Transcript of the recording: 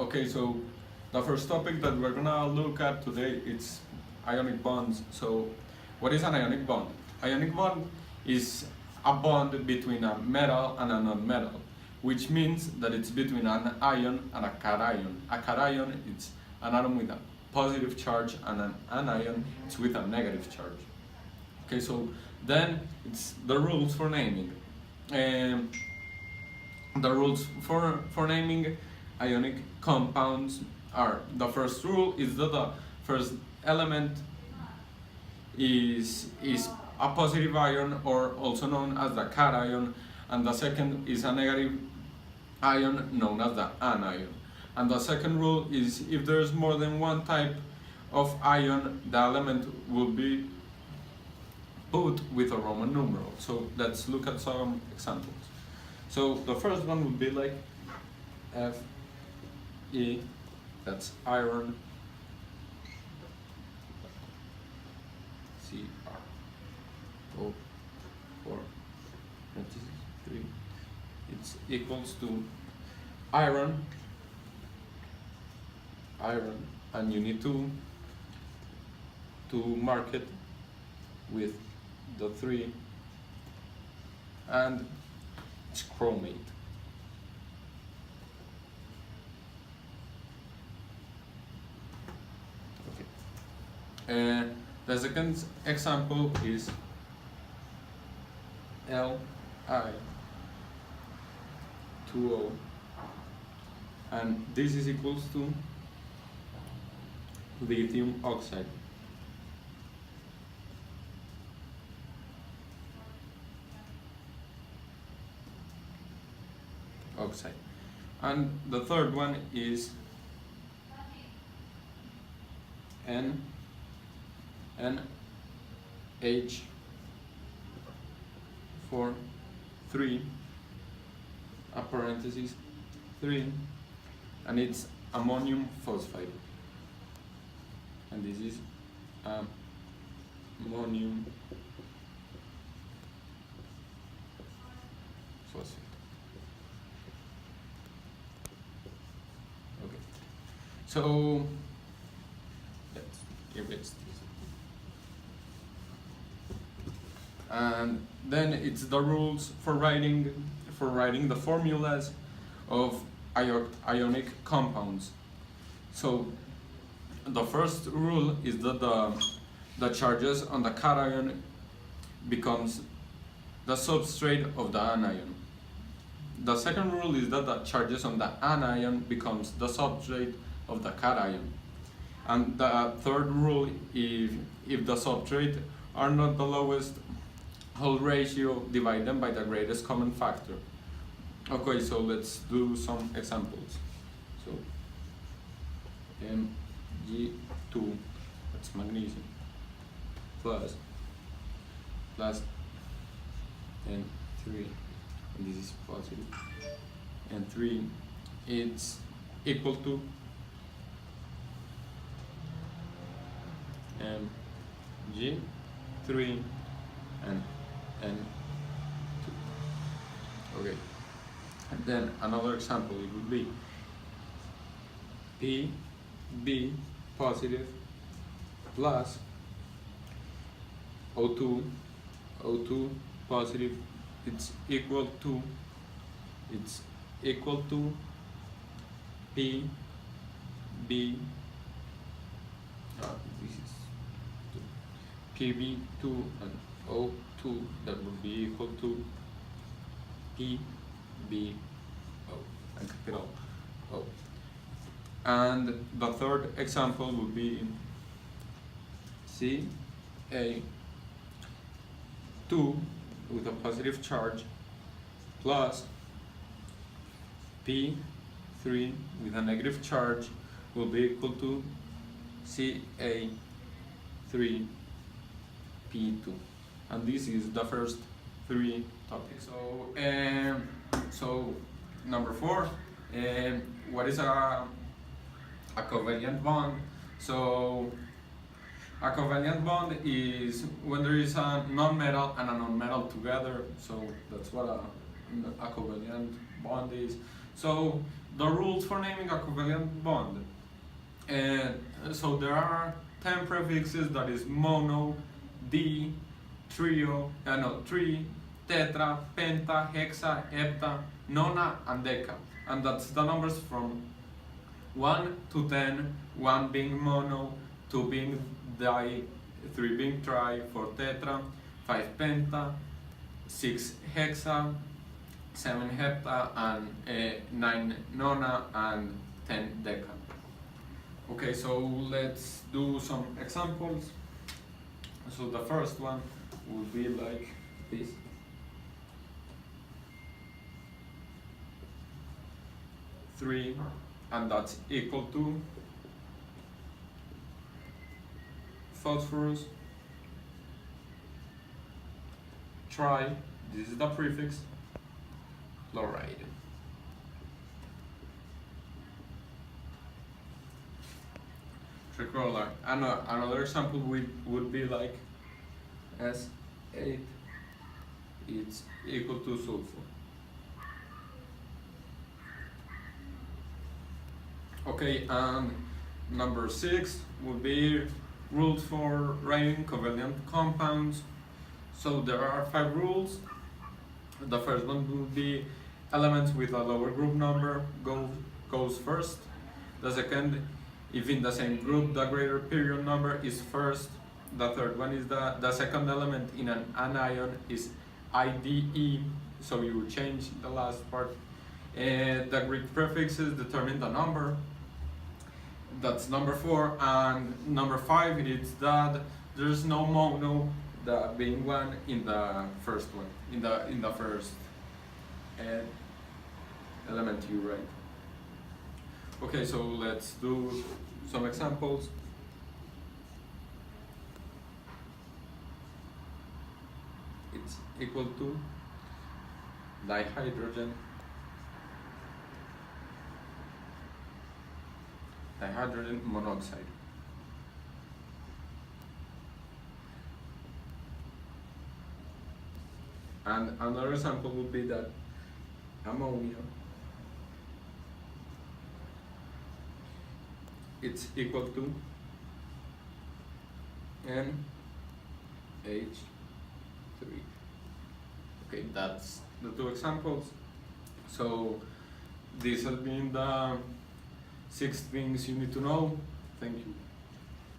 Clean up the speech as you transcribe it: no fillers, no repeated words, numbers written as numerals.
Okay, so the first topic that we're gonna look at today is ionic bonds. So, what is an ionic bond? Ionic bond is a bond between a metal and a non-metal, which means that it's between an ion and a cation. A cation is an atom with a positive charge, and an anion is with a negative charge. Okay, so then it's the rules for naming. Um, the rules for naming ionic compounds are: the first rule is that the first element is a positive ion, or also known as the cation, and the second is a negative ion known as the anion. And the second rule is, if there's more than one type of ion, the element will be put with a Roman numeral. So let's look at some examples. So the first one would be like Fe, that's iron, CrO4 parentheses 3. It's equals to iron, and you need to mark it with the 3, and it's chromate. Okay. The second example is Li2O, and this is equals to lithium oxide. And the third one is NH4 3, a parenthesis 3, and it's ammonium phosphide, and this is ammonium phosphide. Okay, so let's erase this. And then it's the rules for writing the formulas of ionic compounds. So the first rule is that the charges on the cation becomes the substrate of the anion. The second rule is that the charges on the anion becomes the substrate of the cation. And the third rule, if the substrate are not the lowest whole ratio, divide them by the greatest common factor. Okay, so let's do some examples. So Mg2, that's magnesium, plus N3, and this is positive, and 3, it's equal to Mg3 and N2. Okay, and then another example, it would be Pb positive plus O2 positive, it's equal to Pb, this is Pb2 and O2, that would be equal to PbO, and capital O. And the third example would be Ca2 with a positive charge plus P3 with a negative charge will be equal to Ca3P2. And this is the first 3 topics. So number 4, what is a covalent bond? So a covalent bond is when there is a non-metal and a non-metal together. So that's what a covalent bond is. So the rules for naming a covalent bond. So there are 10 prefixes, that is mono, di, trio, no, tri, tetra, penta, hexa, hepta, nona, and deca. And that's the numbers from 1 to 10, 1 being mono, 2 being di, 3 being tri, 4 tetra, 5 penta, 6 hexa, 7 hepta, and 9 nona, and 10 deca. Okay, so let's do some examples. So the first one would be like this. Three, and that's equal to phosphorus, tri, this is the prefix, chloride. Trichloride. And another example would be like S8, it's equal to sulfur. Okay, and number 6 would be rules for writing covalent compounds. So there are 5 rules. The first one would be elements with a lower group number goes first. The second, if in the same group the greater period number is first. The third one is the second element in an anion is IDE, so you change the last part. The Greek prefixes determine the number. That's number 4, and number 5 is that there's no mono, the being one in the first one, in the first element you write. Okay, so let's do some examples. It's equal to dihydrogen monoxide. And another example would be that ammonia, it's equal to NH3. Okay, that's the 2 examples. So these have been the 6 things you need to know. Thank you.